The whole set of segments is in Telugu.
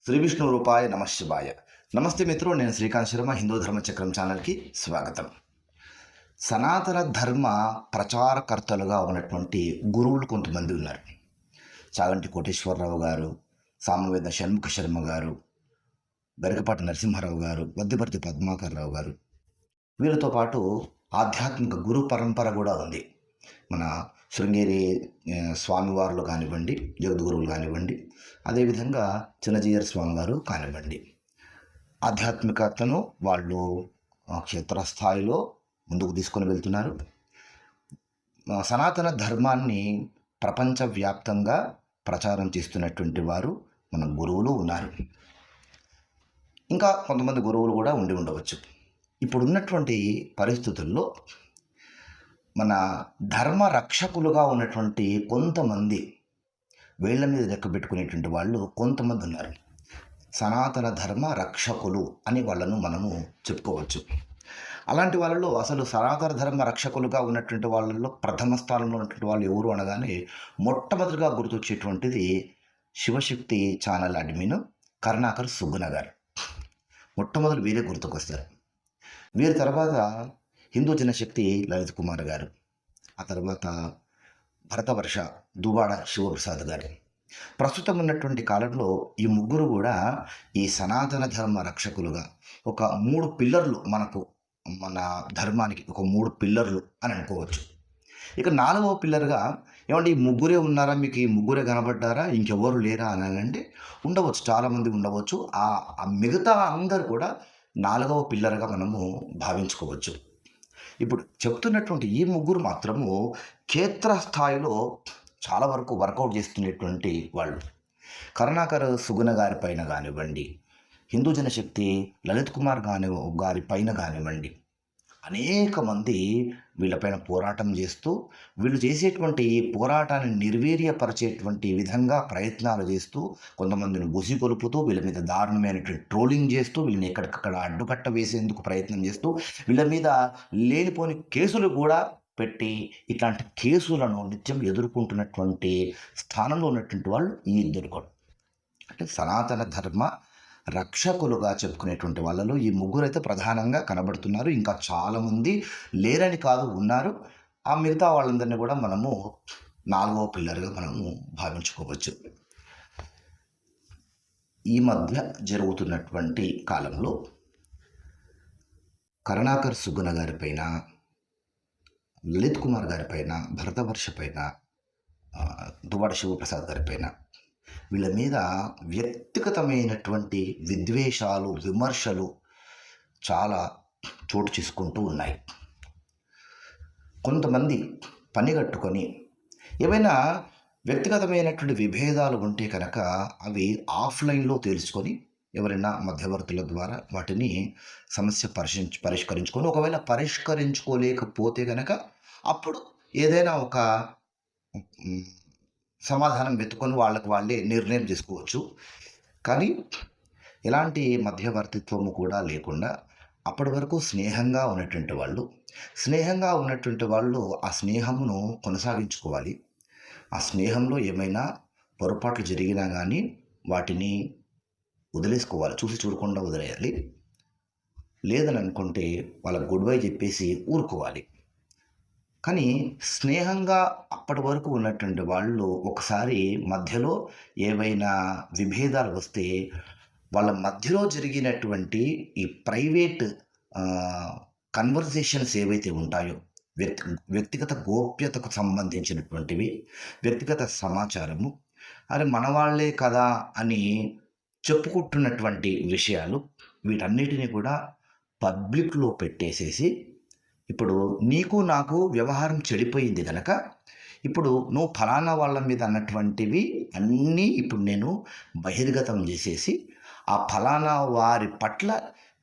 శ్రీ విష్ణు రూపాయ నమ శివాయ. నమస్తే మిత్రులు, నేను శ్రీకాంత్ శర్మ, హిందూ ధర్మచక్రం ఛానల్కి స్వాగతం. సనాతన ధర్మ ప్రచారకర్తలుగా ఉన్నటువంటి గురువులు కొంతమంది ఉన్నారు. చాగంటి కోటేశ్వరరావు గారు, సామవేద షణ్ముఖ శర్మ గారు, గరికపాటి నరసింహారావు గారు, వద్దిపర్తి పద్మాకర్రావు గారు. వీళ్ళతో పాటు ఆధ్యాత్మిక గురు పరంపర కూడా ఉంది. మన శృంగేరి స్వామివారులు కానివ్వండి, జగద్గురువులు కానివ్వండి, అదేవిధంగా చిన్నజీయర్ స్వామి వారు కానివ్వండి. ఆధ్యాత్మికతను వాళ్ళు క్షేత్రస్థాయిలో ముందుకు తీసుకొని వెళ్తున్నారు. సనాతన ధర్మాన్ని ప్రపంచవ్యాప్తంగా ప్రచారం చేస్తున్నటువంటి వారు మన గురువులు ఉన్నారు. ఇంకా కొంతమంది గురువులు కూడా ఉండి ఉండవచ్చు. ఇప్పుడున్నటువంటి పరిస్థితుల్లో మన ధర్మ రక్షకులుగా ఉన్నటువంటి కొంతమంది, వేళ్ల మీద లెక్క పెట్టుకునేటువంటి వాళ్ళు కొంతమంది ఉన్నారు. సనాతన ధర్మ రక్షకులు అని వాళ్ళను మనము చెప్పుకోవచ్చు. అలాంటి వాళ్ళలో అసలు సనాతన ధర్మ రక్షకులుగా ఉన్నటువంటి వాళ్ళలో ప్రథమ స్థానంలో ఉన్నటువంటి వాళ్ళు ఎవరు అనగానే మొట్టమొదటిగా గుర్తొచ్చేటువంటిది శివశక్తి ఛానల్ అడ్మిన్ కరుణాకర్ సుగుణ గారు. మొట్టమొదటి వీరే గుర్తుకొస్తారు. వీరి తర్వాత హిందూ జనశక్తి లలిత్ కుమార్ గారు, ఆ తర్వాత భరతవర్ష దువ్వాడ శివప్రసాద్ గారు. ప్రస్తుతం ఉన్నటువంటి కాలంలో ఈ ముగ్గురు కూడా ఈ సనాతన ధర్మ రక్షకులుగా ఒక 3 పిల్లర్లు, మన ధర్మానికి ఒక 3 పిల్లర్లు అని అనుకోవచ్చు. ఇక 4వ పిల్లర్గా ఏమంటే ఈ ముగ్గురే ఉన్నారా, మీకు ఈ ముగ్గురే కనబడ్డారా, ఇంకెవరు లేరా అని అంటే ఉండవచ్చు, చాలామంది ఉండవచ్చు. ఆ మిగతా అందరు కూడా 4వ పిల్లర్గా మనము భావించుకోవచ్చు. ఇప్పుడు చెప్తున్నటువంటి ఈ ముగ్గురు మాత్రము క్షేత్రస్థాయిలో చాలా వరకు వర్కౌట్ చేస్తున్నటువంటి వాళ్ళు. కరుణాకర్ సుగుణ గారి పైన కానివ్వండి, హిందూ జనశక్తి లలిత్ కుమార్ గారి పైన కానివ్వండి, అనేక మంది వీళ్ళపైన పోరాటం చేస్తూ, వీళ్ళు చేసేటువంటి పోరాటాన్ని నిర్వీర్యపరిచేటువంటి విధంగా ప్రయత్నాలు చేస్తూ, కొంతమందిని కొలుపుతూ, వీళ్ళ మీద దారుణమైనటువంటి ట్రోలింగ్ చేస్తూ, వీళ్ళని ఎక్కడికక్కడ అడ్డుకట్ట వేసేందుకు ప్రయత్నం చేస్తూ, వీళ్ళ మీద లేనిపోని కేసులు కూడా పెట్టి, ఇట్లాంటి కేసులను నిత్యం ఎదుర్కొంటున్నటువంటి స్థానంలో ఉన్నటువంటి వాళ్ళు ఈ ఇద్దరు కూడా. అంటే సనాతన ధర్మ రక్షకులుగా చెప్పుకునేటువంటి వాళ్ళలో ఈ ముగ్గురు అయితే ప్రధానంగా కనబడుతున్నారు. ఇంకా చాలామంది లేరని కాదు, ఉన్నారు. ఆ మిగతా వాళ్ళందరినీ కూడా మనము 4వ పిల్లర్గా మనము భావించుకోవచ్చు. ఈ మధ్య జరుగుతున్నటువంటి కాలంలో కరుణాకర్ సుగుణ గారి పైన, లలిత్ కుమార్ గారి పైన, భరతవర్ష పైన, దువ్వాడ శివప్రసాద్ గారి పైన, వీళ్ళ మీద వ్యక్తిగతమైనటువంటి విద్వేషాలు, విమర్శలు చాలా చోటు చేసుకుంటూ ఉన్నాయి. కొంతమంది పనిగట్టుకొని ఏవైనా వ్యక్తిగతమైనటువంటి విభేదాలు ఉంటే కనుక అవి ఆఫ్లైన్లో తేల్చుకొని ఎవరైనా మధ్యవర్తుల ద్వారా వాటిని సమస్య పరిష్కరించుకొని, ఒకవేళ పరిష్కరించుకోలేకపోతే కనుక అప్పుడు ఏదైనా ఒక సమాధానం వెతుకొని వాళ్ళకి వాళ్ళే నిర్ణయం చేసుకోవచ్చు. కానీ ఎలాంటి మధ్యవర్తిత్వము కూడా లేకుండా అప్పటి వరకు స్నేహంగా ఉన్నటువంటి వాళ్ళు ఆ స్నేహమును కొనసాగించుకోవాలి. ఆ స్నేహంలో ఏమైనా పొరపాట్లు జరిగినా కానీ వాటిని వదిలేసుకోవాలి, చూసి చూడకుండా వదిలేయాలి. లేదని అనుకుంటే వాళ్ళ గుడ్ బై చెప్పేసి ఊరుకోవాలి. కానీ స్నేహంగా అప్పటి వరకు ఉన్నటువంటి వాళ్ళు ఒకసారి మధ్యలో ఏవైనా విభేదాలు వస్తే వాళ్ళ మధ్యలో జరిగినటువంటి ఈ ప్రైవేట్ కన్వర్జేషన్స్ ఏవైతే ఉంటాయో, వ్యక్తిగత గోప్యతకు సంబంధించినటువంటివి, వ్యక్తిగత సమాచారము, అరే మన వాళ్ళే కదా అని చెప్పుకుంటున్నటువంటి విషయాలు, వీటన్నిటినీ కూడా పబ్లిక్లో పెట్టేసేసి, ఇప్పుడు నీకు నాకు వ్యవహారం చెడిపోయింది కనుక ఇప్పుడు నువ్వు ఫలానా వాళ్ళ మీద అన్నటువంటివి అన్నీ ఇప్పుడు నేను బహిర్గతం చేసేసి, ఆ ఫలానా వారి పట్ల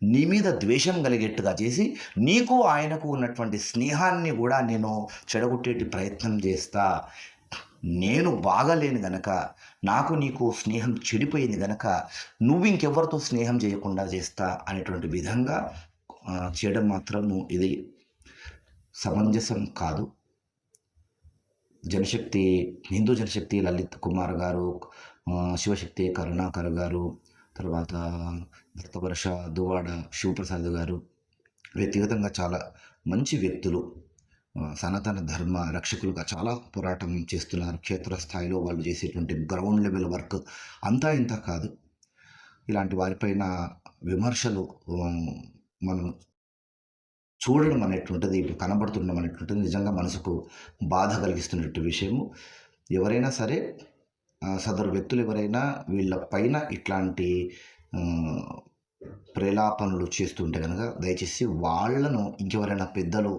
నీ మీద ద్వేషం కలిగేట్టుగా చేసి, నీకు ఆయనకు ఉన్నటువంటి స్నేహాన్ని కూడా నేను చెడగొట్టేటి ప్రయత్నం చేస్తా. నేను బాగలేను గనక, నాకు నీకు స్నేహం చెడిపోయింది గనక నువ్వు ఇంకెవరితో స్నేహం చేయకుండా చేస్తా అనేటువంటి విధంగా చేయడం మాత్రము ఇది సమంజసం కాదు. హిందూ జనశక్తి లలిత్ కుమార్ గారు, శివశక్తి కరుణాకర్ గారు, తర్వాత భర్తవర్ష దువ్వాడ శివప్రసాద్ గారు వ్యక్తిగతంగా చాలా మంచి వ్యక్తులు. సనాతన ధర్మ రక్షకులుగా చాలా పోరాటం చేస్తున్నారు. క్షేత్రస్థాయిలో వాళ్ళు చేసేటువంటి గ్రౌండ్ లెవెల్ వర్క్ అంతా ఇంత కాదు. ఇలాంటి వారిపైన విమర్శలు మనం చూడడం అనేటువంటిది, ఇప్పుడు కనబడుతుండడం అనేటువంటిది నిజంగా మనసుకు బాధ కలిగిస్తున్నట్టు విషయము. ఎవరైనా సరే సదరు వ్యక్తులు ఎవరైనా వీళ్ళ పైన ఇట్లాంటి ప్రేలాపనలు చేస్తుంటే కనుక దయచేసి వాళ్ళను ఇంకెవరైనా పెద్దలు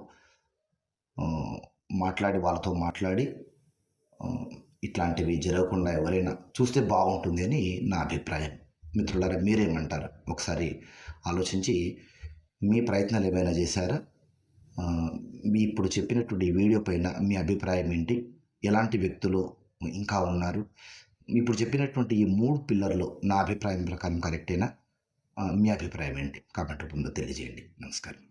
వాళ్ళతో మాట్లాడి ఇట్లాంటివి జరగకుండా ఎవరైనా చూస్తే బాగుంటుంది అని నా అభిప్రాయం. మిత్రులారా, మీరేమంటారు? ఒకసారి ఆలోచించి మీ ప్రయత్నాలు ఏమైనా చేశారా? మీ ఇప్పుడు చెప్పినటువంటి వీడియో పైన మీ అభిప్రాయం ఏంటి? ఎలాంటి వ్యక్తులు ఇంకా ఉన్నారు? ఇప్పుడు చెప్పినటువంటి ఈ 3 పిల్లర్లు నా అభిప్రాయం ప్రకారం కరెక్టేనా? మీ అభిప్రాయం ఏంటి? కామెంట్ రూపంలో తెలియజేయండి. నమస్కారం.